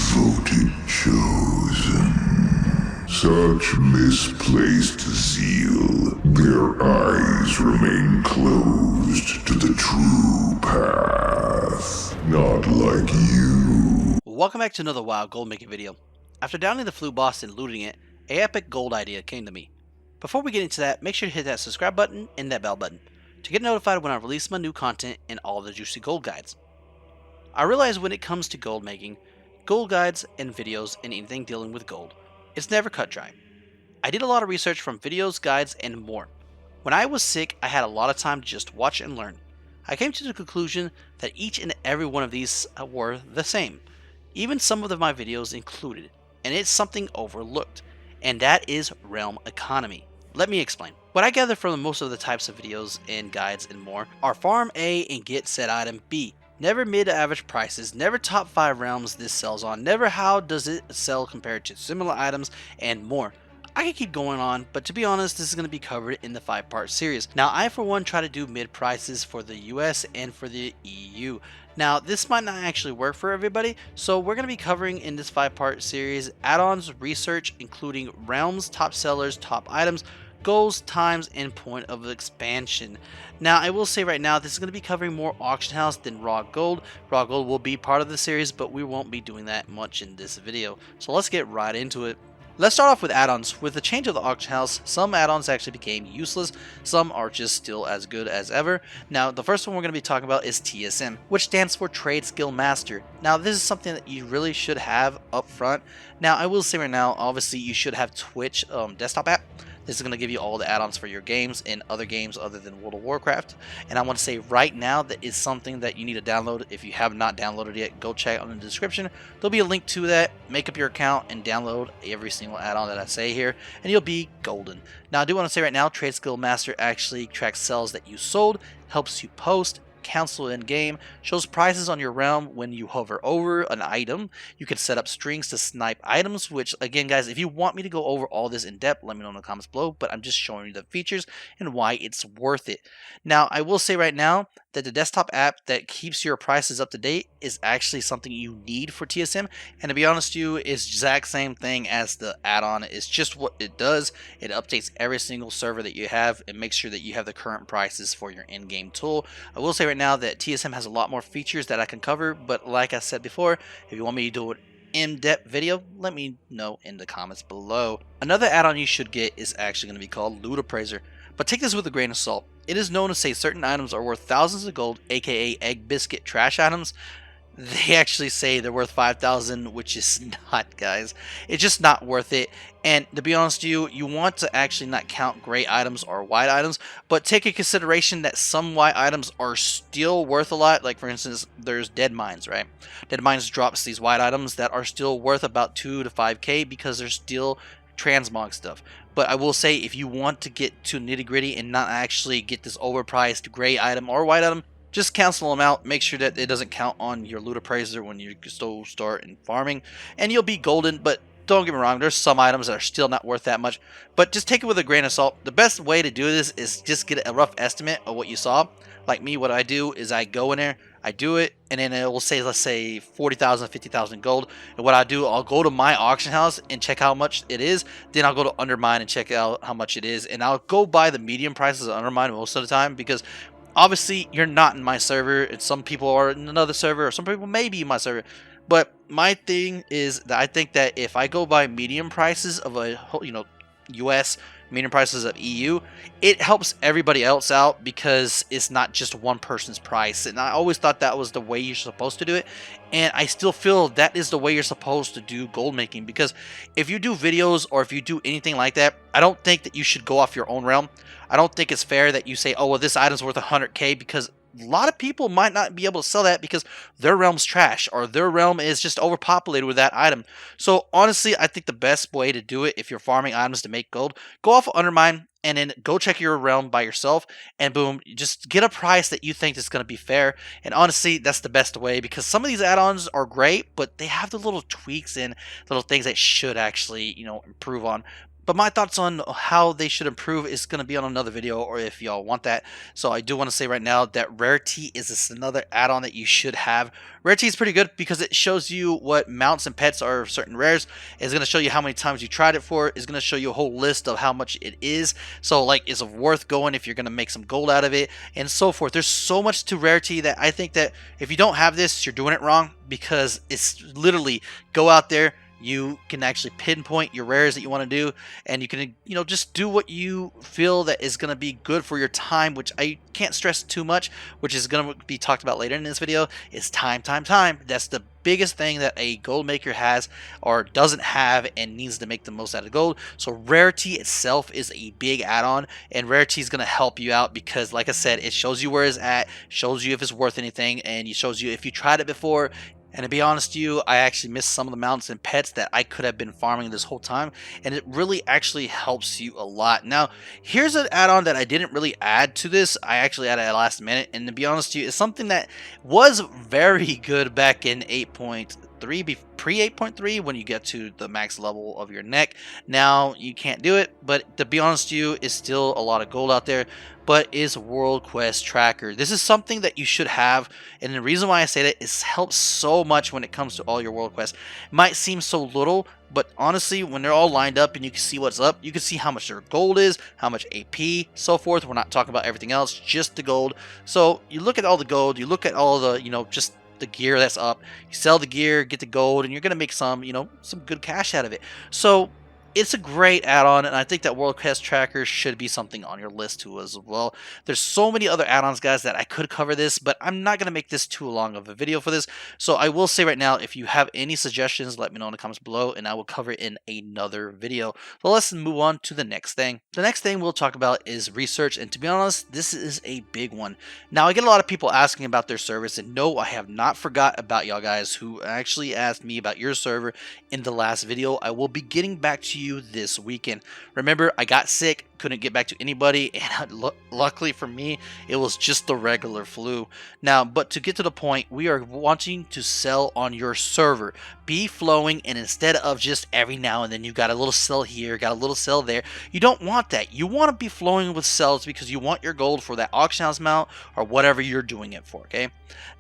Devoted chosen. Such misplaced zeal, their eyes remain closed to the true path. Not like you. Welcome back to another WoW gold making video. After downing the flu boss and looting it, a epic gold idea came to me. Before we get into that, make sure to hit that subscribe button and that bell button to get notified when I release my new content and all the juicy gold guides. I realize when it comes to gold making, gold guides and videos and anything dealing with gold, it's never cut dry. I did a lot of research from videos, guides, and more. When I was sick, I had a lot of time to just watch and learn. I came to the conclusion that each and every one of these were the same, even some of my videos included, and it's something overlooked, and that is realm economy. Let me explain. What I gather from most of the types of videos and guides and more are farm A and get said item B. Never mid to average prices, never top 5 realms this sells on, never how does it sell compared to similar items, and more. I could keep going on, but to be honest, this is going to be covered in the 5-part series. Now, I for one try to do mid prices for the US and for the EU. Now, this might not actually work for everybody, so we're going to be covering in this 5-part series add-ons, research, including realms, top sellers, top items, goals, times, and point of expansion. Now, I will say right now, this is going to be covering more auction house than raw gold. Raw gold will be part of the series, but we won't be doing that much in this video. So let's get right into it. Let's start off with add-ons. With the change of the auction house, some add-ons actually became useless, some are just still as good as ever. Now, the first one we're going to be talking about is TSM, which stands for Trade Skill Master. Now, this is something that you really should have up front. Now, I will say right now, obviously you should have Twitch desktop app. This is going to give you all the add-ons for your games and other games other than World of Warcraft. And I want to say right now that is something that you need to download. If you have not downloaded it yet, go check out in the description. There'll be a link to that. Make up your account and download every single add-on that I say here, and you'll be golden. Now, I do want to say right now, Trade Skill Master actually tracks sales that you sold, helps you post, cancel in game, shows prices on your realm when you hover over an item. You can set up strings to snipe items, which again guys, if you want me to go over all this in depth, let me know in the comments below, but I'm just showing you the features and why it's worth it. Now, I will say right now that the desktop app that keeps your prices up to date is actually something you need for TSM, and to be honest with you, it's the exact same thing as the add-on. It's just what it does. It updates every single server that you have and makes sure that you have the current prices for your in-game tool. I will say right now that TSM has a lot more features that I can cover, but like I said before, if you want me to do an in-depth video, let me know in the comments below. Another add-on you should get is actually going to be called Loot Appraiser, but take this with a grain of salt. It is known to say certain items are worth thousands of gold, aka egg biscuit trash items. They actually say they're worth 5,000, which is not, guys. It's just not worth it. And to be honest with you, you want to actually not count gray items or white items, but take in consideration that some white items are still worth a lot. Like for instance, there's Dead Mines, right? Dead Mines drops these white items that are still worth about 2 to 5k because they're still transmog stuff. But I will say, if you want to get to nitty gritty and not actually get this overpriced gray item or white item, just cancel them out. Make sure that it doesn't count on your loot appraiser when you still start in farming, and you'll be golden. But don't get me wrong, there's some items that are still not worth that much, but just take it with a grain of salt. The best way to do this is just get a rough estimate of what you saw. Like me, what I do is I go in there, I do it, and then it will say, let's say 40,000, 50,000 gold. And what I do, I'll go to my auction house and check how much it is. Then I'll go to Undermine and check out how much it is. And I'll go by the medium prices of Undermine most of the time, because obviously you're not in my server, and some people are in another server, or some people may be in my server. But my thing is that I think that if I go by medium prices of a US, medium prices of EU, it helps everybody else out because it's not just one person's price. And I always thought that was the way you're supposed to do it, and I still feel that is the way you're supposed to do gold making. Because if you do videos or if you do anything like that, I don't think that you should go off your own realm. I don't think it's fair that you say, oh well, this item's worth 100k, because a lot of people might not be able to sell that because their realm's trash or their realm is just overpopulated with that item. So honestly, I think the best way to do it, if you're farming items to make gold, go off of Undermine and then go check your realm by yourself, and boom, just get a price that you think is going to be fair. And honestly, that's the best way, because some of these add-ons are great, but they have the little tweaks and little things that should actually, improve on. But my thoughts on how they should improve is going to be on another video, or if y'all want that. So I do want to say right now that Rarity is just another add-on that you should have. Rarity is pretty good because it shows you what mounts and pets are certain rares. It's going to show you how many times you tried it for. It's going to show you a whole list of how much it is. So like, is it worth going if you're going to make some gold out of it, and so forth. There's so much to Rarity that I think that if you don't have this, you're doing it wrong, because it's literally go out there. You can actually pinpoint your rares that you want to do, and you can, just do what you feel that is going to be good for your time, which I can't stress too much, which is going to be talked about later in this video, is time. That's the biggest thing that a gold maker has or doesn't have and needs to make the most out of gold. So Rarity itself is a big add-on, and Rarity is going to help you out because, like I said, it shows you where it's at, shows you if it's worth anything, and it shows you if you tried it before. And to be honest with you, I actually missed some of the mounts and pets that I could have been farming this whole time, and it really actually helps you a lot. Now, here's an add-on that I didn't really add to this. I actually added at the last minute, and to be honest with you, it's something that was very good back in 8.3, pre 8.3, when you get to the max level of your neck. Now you can't do it, but to be honest with you, it's still a lot of gold out there. But is World Quest Tracker. This is something that you should have, and the reason why I say that is helps so much when it comes to all your World Quests. It might seem so little, but honestly, when they're all lined up and you can see what's up, you can see how much their gold is, how much AP, so forth. We're not talking about everything else, just the gold. So you look at all the gold, you look at all the, just the gear that's up, you sell the gear, get the gold, and you're gonna make some, some good cash out of it. So it's a great add-on, and I think that World Quest Tracker should be something on your list too as well. There's so many other add-ons, guys, that I could cover this, but I'm not going to make this too long of a video for this. So I will say right now, if you have any suggestions, let me know in the comments below, and I will cover it in another video. So let's move on to the next thing. The next thing we'll talk about is research, and to be honest, this is a big one. Now, I get a lot of people asking about their servers, and no, I have not forgot about y'all guys who actually asked me about your server in the last video. I will be getting back to you this weekend. Remember, I got sick, couldn't get back to anybody, and luckily for me, it was just the regular flu. Now, but to get to the point, we are wanting to sell on your server. Be flowing, and instead of just every now and then you got a little sell here, got a little sell there, you don't want that. You want to be flowing with sells because you want your gold for that auction house mount or whatever you're doing it for, okay?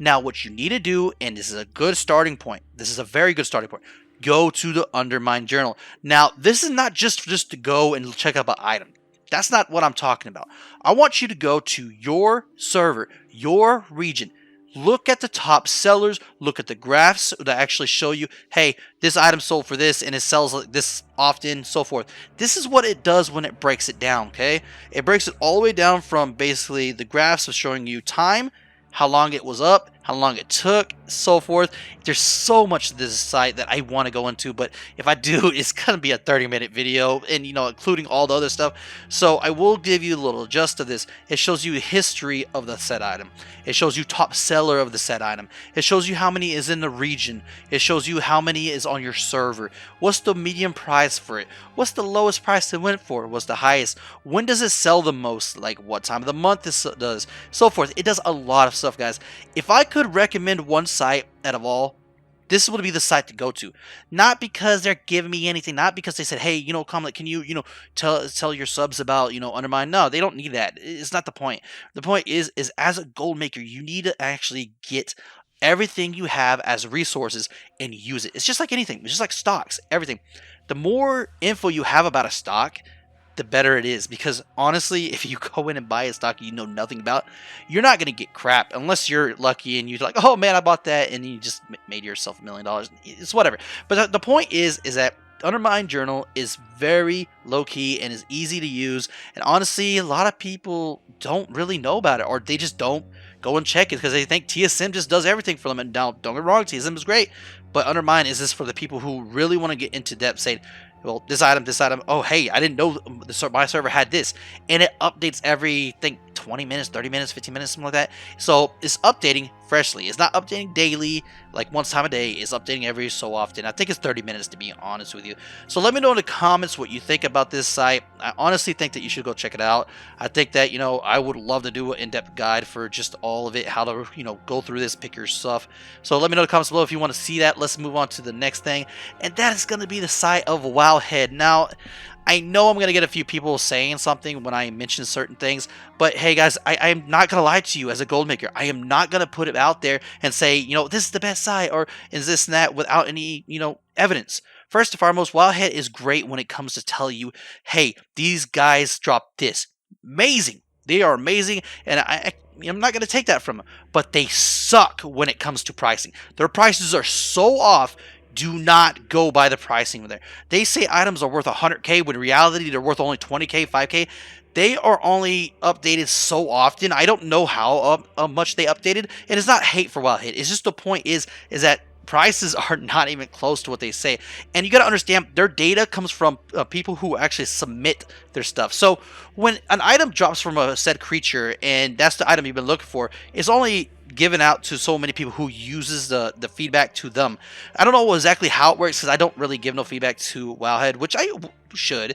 Now, what you need to do, and this is a good starting point, this is a very good starting point, go to the Undermine journal. Now, this is not just to go and check out an item. That's not what I'm talking about. I want you to go to your server, your region. Look at the top sellers. Look at the graphs that actually show you, hey, this item sold for this and it sells like this often, so forth. This is what it does when it breaks it down, okay? It breaks it all the way down from basically the graphs of showing you time, how long it was up, how long it took, so forth. There's so much to this site that I want to go into, but if I do, it's going to be a 30-minute video, and including all the other stuff. So I will give you a little gist of this. It shows you history of the said item. It shows you top seller of the said item. It shows you how many is in the region. It shows you how many is on your server. What's the median price for it? What's the lowest price it went for? What's the highest? When does it sell the most? Like what time of the month this does, so forth. It does a lot of stuff, guys. If I could recommend one site out of all, this would be the site to go to. Not because they're giving me anything, not because they said, hey, Komlit, can you, tell your subs about, Undermine. No, they don't need that. It's not the point. The point is as a gold maker, you need to actually get everything you have as resources and use it. It's just like anything. It's just like stocks, everything. The more info you have about a stock, the better it is, because honestly, if you go in and buy a stock you know nothing about, you're not going to get crap unless you're lucky and you're like, oh man, I bought that, and you just made yourself $1 million. It's whatever. But the point is that Undermine Journal is very low-key and is easy to use, and honestly, a lot of people don't really know about it, or they just don't go and check it because they think TSM just does everything for them. And now, don't get me wrong, TSM is great, but Undermine is this for the people who really want to get into depth, saying, well, this item, oh, hey, I didn't know my server had this. And it updates every, 20 minutes, 30 minutes, 15 minutes, something like that. So it's updating freshly. It's not updating daily, like once time a day. It's updating every so often. I think it's 30 minutes, to be honest with you. So let me know in the comments what you think about this site. I honestly think that you should go check it out. I think that, I would love to do an in-depth guide for just all of it, how to, go through this, pick your stuff. So let me know in the comments below if you want to see that. Let's move on to the next thing. And that is going to be the site of Wowhead. Now, I know I'm going to get a few people saying something when I mention certain things, but hey guys, I'm not going to lie to you as a gold maker. I am not going to put it out there and say, this is the best site or is this and that without any, evidence. First and foremost, Wildhead is great when it comes to tell you, hey, these guys dropped this. Amazing. They are amazing, and I'm not going to take that from them, but they suck when it comes to pricing. Their prices are so off. Do not go by the pricing there. They say items are worth 100k when in reality they're worth only 20k, 5k. They are only updated so often. I don't know how much they updated, and it's not hate for Wildhead. It's just the point is that prices are not even close to what they say. And you got to understand, their data comes from people who actually submit their stuff. So when an item drops from a said creature, and that's the item you've been looking for, it's only given out to so many people who uses the feedback to them. I don't know exactly how it works because I don't really give no feedback to Wildhead, which I should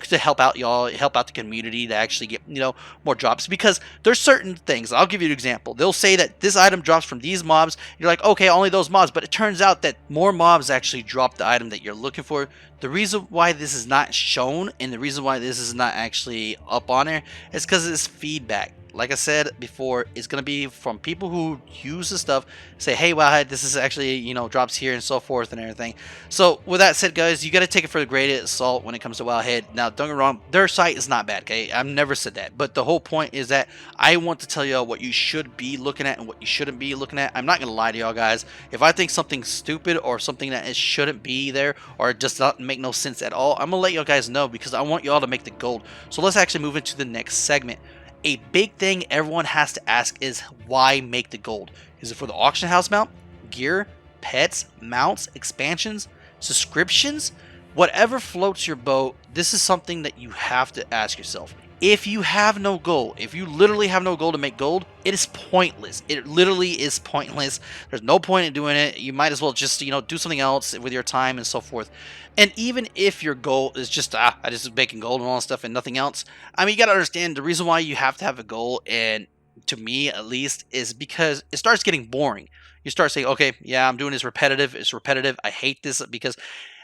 to help out y'all, help out the community to actually get more drops, because there's certain things. I'll give you an example. They'll say that this item drops from these mobs. You're like, okay, only those mobs, but it turns out that more mobs actually drop the item that you're looking for. The reason why this is not shown and the reason why this is not actually up on there is because it's feedback. Like I said before, it's going to be from people who use the stuff, say, hey, wow, this is actually, drops here and so forth and everything. So with that said, guys, you got to take it for the grain of salt when it comes to Wildhead. Now, don't get me wrong, their site is not bad, okay? I've never said that. But the whole point is that I want to tell y'all what you should be looking at and what you shouldn't be looking at. I'm not going to lie to y'all, guys. If I think something's stupid or something that it shouldn't be there or it just doesn't make no sense at all, I'm going to let y'all guys know because I want y'all to make the gold. So let's actually move into the next segment. A big thing everyone has to ask is why make the gold? Is it for the auction house mount, gear, pets, mounts, expansions, subscriptions? Whatever floats your boat, this is something that you have to ask yourself. If you have no goal, if you literally have no goal to make gold, it is pointless. It literally is pointless. There's no point in doing it. You might as well just, do something else with your time and so forth. And even if your goal is just, I just making gold and all that stuff and nothing else, I mean, you got to understand the reason why you have to have a goal, and to me at least, is because it starts getting boring. You start saying, okay, yeah, I'm doing this repetitive. It's repetitive. I hate this because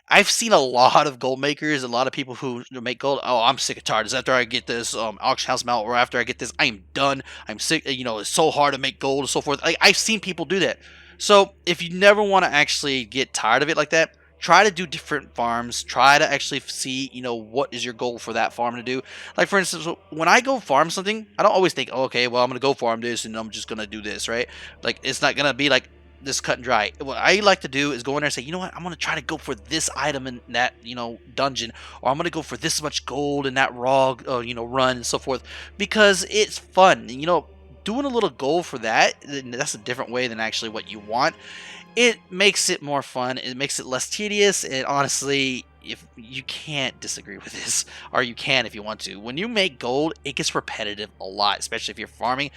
I've seen a lot of gold makers, a lot of people who make gold. Oh, I'm sick and tired. After I get this auction house mount, or after I get this, I am done. I'm sick. It's so hard to make gold and so forth. I've seen people do that. So if you never want to actually get tired of it like that, try to do different farms. Try to actually see, what is your goal for that farm to do. Like, for instance, when I go farm something, I don't always think, oh, okay, well, I'm going to go farm this and I'm just going to do this, right? Like, it's not going to be like this cut and dry. What I like to do is go in there and say, you know what, I'm going to try to go for this item in that, dungeon, or I'm going to go for this much gold in that raw, run and so forth, because it's fun. Doing a little goal for that's a different way than actually what you want. It makes it more fun. It makes it less tedious. And honestly, if you can't disagree with this, or you can if you want to, when you make gold, it gets repetitive a lot, especially if you're farming,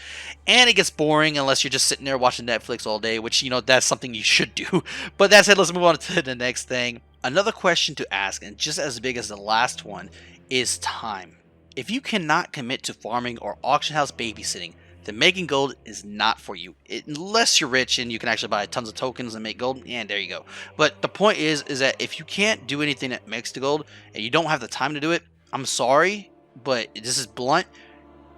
and it gets boring unless you're just sitting there watching Netflix all day, which, that's something you should do. But that said, let's move on to the next thing. Another question to ask, and just as big as the last one, is time. If you cannot commit to farming or auction house babysitting, then making gold is not for you, unless you're rich and you can actually buy tons of tokens and make gold. And there you go. But the point is that if you can't do anything that makes the gold and you don't have the time to do it, I'm sorry, but this is blunt.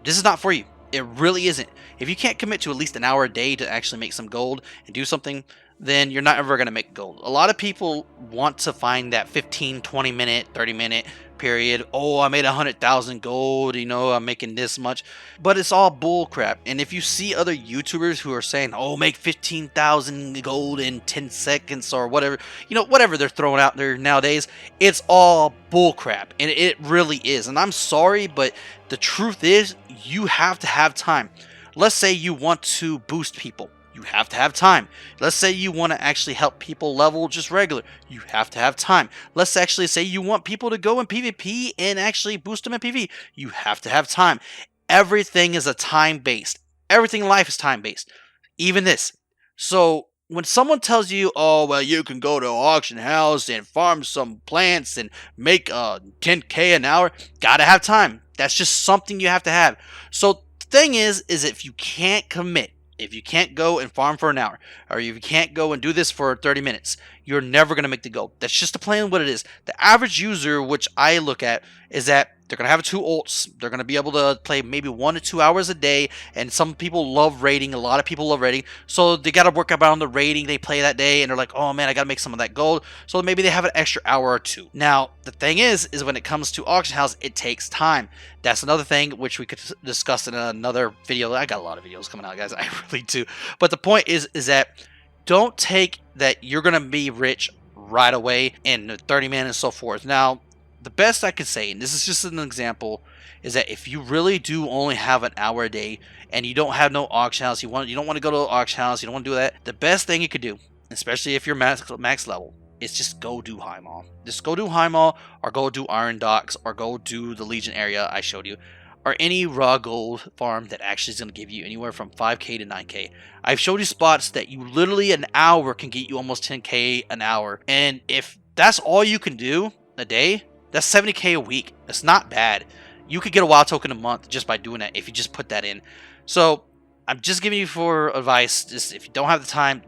This is not for you. It really isn't. If you can't commit to at least an hour a day to actually make some gold and do something, then you're not ever going to make gold. A lot of people want to find that 15, 20 minute, 30 minute period. Oh, I made 100,000 gold, I'm making this much, but it's all bull crap. And if you see other YouTubers who are saying, oh, make 15,000 gold in 10 seconds or whatever, whatever they're throwing out there nowadays, it's all bull crap. And it really is. And I'm sorry, but the truth is you have to have time. Let's say you want to boost people. You have to have time. Let's say you want to actually help people level just regular. You have to have time. Let's actually say you want people to go in PvP and actually boost them in PvP. You have to have time. Everything is a time based. Everything in life is time based. Even this. So when someone tells you, oh, well, you can go to an auction house and farm some plants and make 10K an hour, gotta have time. That's just something you have to have. So the thing is if you can't commit if you can't go and farm for an hour, or if you can't go and do this for 30 minutes, you're never going to make the gold. That's just the plan what it is. The average user, which I look at, is that they're going to have 2 ults. They're going to be able to play maybe 1 to 2 hours a day, and some people love raiding. A lot of people love raiding, so they got to work around the raiding they play that day, and they're like, oh man, I got to make some of that gold, so maybe they have an extra hour or 2. Now, the thing is when it comes to auction house, it takes time. That's another thing which we could discuss in another video. I got a lot of videos coming out, guys. I really do. But the point is that don't take that you're going to be rich right away in 30 minutes and so forth. Now, the best I could say, and this is just an example, is that if you really do only have an hour a day and you don't have no auction house, you don't want to go to the auction house, you don't want to do that, the best thing you could do, especially if you're max level, is just go do High Mall. Just go do High Mall, or go do Iron Docks, or go do the Legion area I showed you, or any raw gold farm that actually is going to give you anywhere from 5k to 9k. I've showed you spots that you literally an hour can get you almost 10k an hour, and if that's all you can do a day, that's 70k a week. That's not bad. You could get a WoW token a month just by doing that if you just put that in. So I'm just giving you for advice. Just if you don't have the time,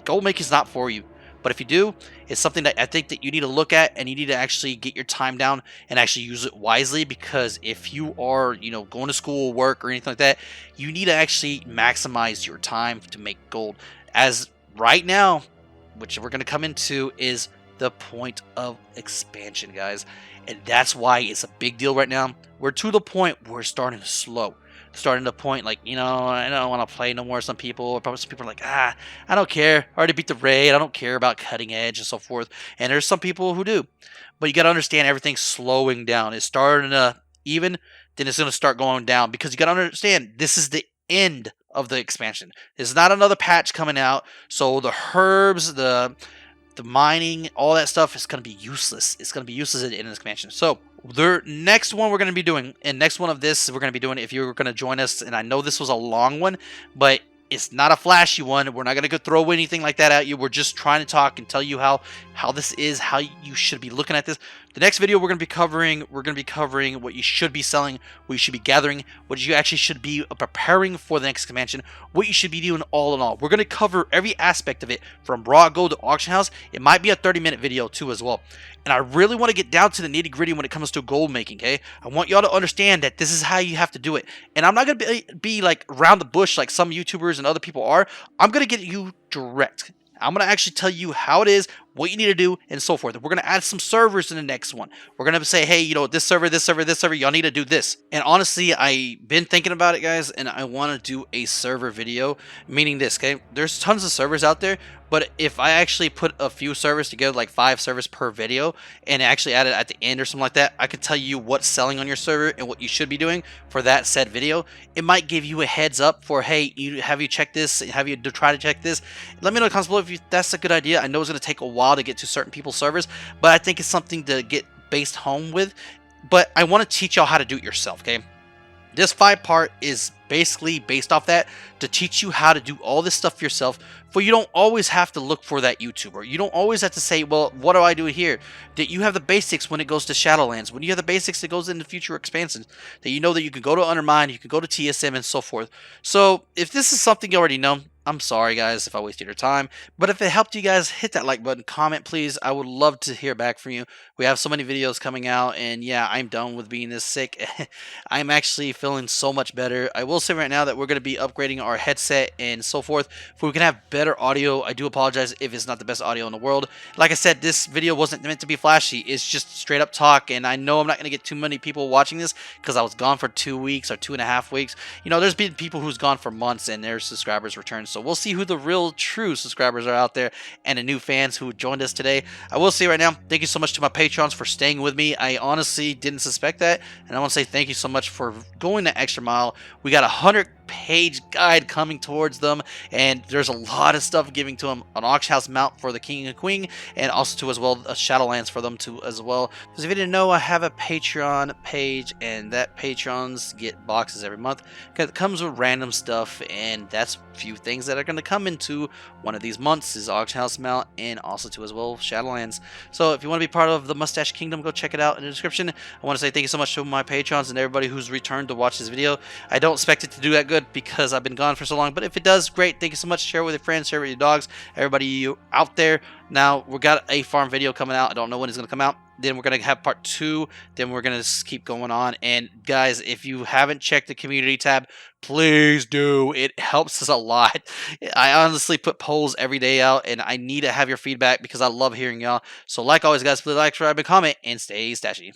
gold making is not for you. But if you do, it's something that I think that you need to look at, and you need to actually get your time down and actually use it wisely. Because if you are, going to school, work, or anything like that, you need to actually maximize your time to make gold. As right now, which we're going to come into, is the point of expansion, guys, and that's why it's a big deal right now. We're to the point where we're starting to slow, starting to point like, I don't want to play no more. Some people are like, I don't care, I already beat the raid, I don't care about cutting edge and so forth. And there's some people who do, but you got to understand everything's slowing down. It's starting to even, then it's going to start going down, because you got to understand this is the end of the expansion. There's not another patch coming out, so the herbs, the mining, all that stuff is going to be useless. It's going to be useless in an expansion. So the next one we're going to be doing, and next one of this we're going to be doing, if you're going to join us, and I know this was a long one, but it's not a flashy one. We're not going to go throw anything like that at you. We're just trying to talk and tell you how this is, how you should be looking at this. The next video we're going to be covering what you should be selling, what you should be gathering, what you actually should be preparing for the next expansion, what you should be doing all in all. We're going to cover every aspect of it, from raw gold to auction house. It might be a 30-minute video too as well. And I really want to get down to the nitty-gritty when it comes to gold making, okay? I want y'all to understand that this is how you have to do it. And I'm not going to be like around the bush like some YouTubers and other people are. I'm going to get you direct. I'm going to actually tell you how it is, what you need to do, and so forth. We're going to add some servers in the next one. We're going to say, hey, this server, y'all need to do this. And honestly, I've been thinking about it, guys, and I want to do a server video, meaning this, okay? There's tons of servers out there, but if I actually put a few servers together, like 5 servers per video, and actually add it at the end or something like that, I could tell you what's selling on your server and what you should be doing for that said video. It might give you a heads up for, hey, have you checked this? Have you try to check this? Let me know in the comments below if that's a good idea. I know it's going to take a while to get to certain people's servers, but I think it's something to get based home with. But I want to teach y'all how to do it yourself, okay? This 5-part is basically based off that, to teach you how to do all this stuff yourself, for you don't always have to look for that YouTuber. You don't always have to say, well, what do I do here? That you have the basics when it goes to Shadowlands, when you have the basics that goes into future expansions, that you know that you can go to Undermine, you can go to TSM and so forth. So if this is something you already know, I'm sorry guys if I wasted your time, but if it helped you guys, hit that like button, comment please. I would love to hear back from you. We have so many videos coming out, and yeah, I'm done with being this sick. I'm actually feeling so much better. I will say right now that we're going to be upgrading our headset and so forth, so we can have better audio. I do apologize if it's not the best audio in the world. Like I said, this video wasn't meant to be flashy. It's just straight up talk, and I know I'm not going to get too many people watching this because I was gone for 2 weeks or 2.5 weeks. There's been people who's gone for months and their subscribers returned. So we'll see who the real true subscribers are out there, and the new fans who joined us today. I will say right now, thank you so much to my patrons for staying with me. I honestly didn't suspect that, and I want to say thank you so much for going the extra mile. We got 100-page guide coming towards them, and there's a lot of stuff giving to them, an auction house mount for the king and queen, and also too as well a Shadowlands for them too as well. Because if you didn't know, I have a Patreon page, and that patrons get boxes every month because it comes with random stuff, and that's a few things that are going to come into one of these months is auction house mount, and also too as well Shadowlands. So if you want to be part of the Mustache Kingdom, go check it out in the description. I want to say thank you so much to my patrons and everybody who's returned to watch this video. I don't expect it to do that good. good because I've been gone for so long. But if it does, great. Thank you so much. Share it with your friends, share it with your dogs, everybody you out there. Now, we got a farm video coming out. I don't know when it's going to come out. Then we're going to have part 2. Then we're going to keep going on. And guys, if you haven't checked the community tab, please do. It helps us a lot. I honestly put polls every day out, and I need to have your feedback because I love hearing y'all. So like always, guys, please like, subscribe, and comment, and stay stashy.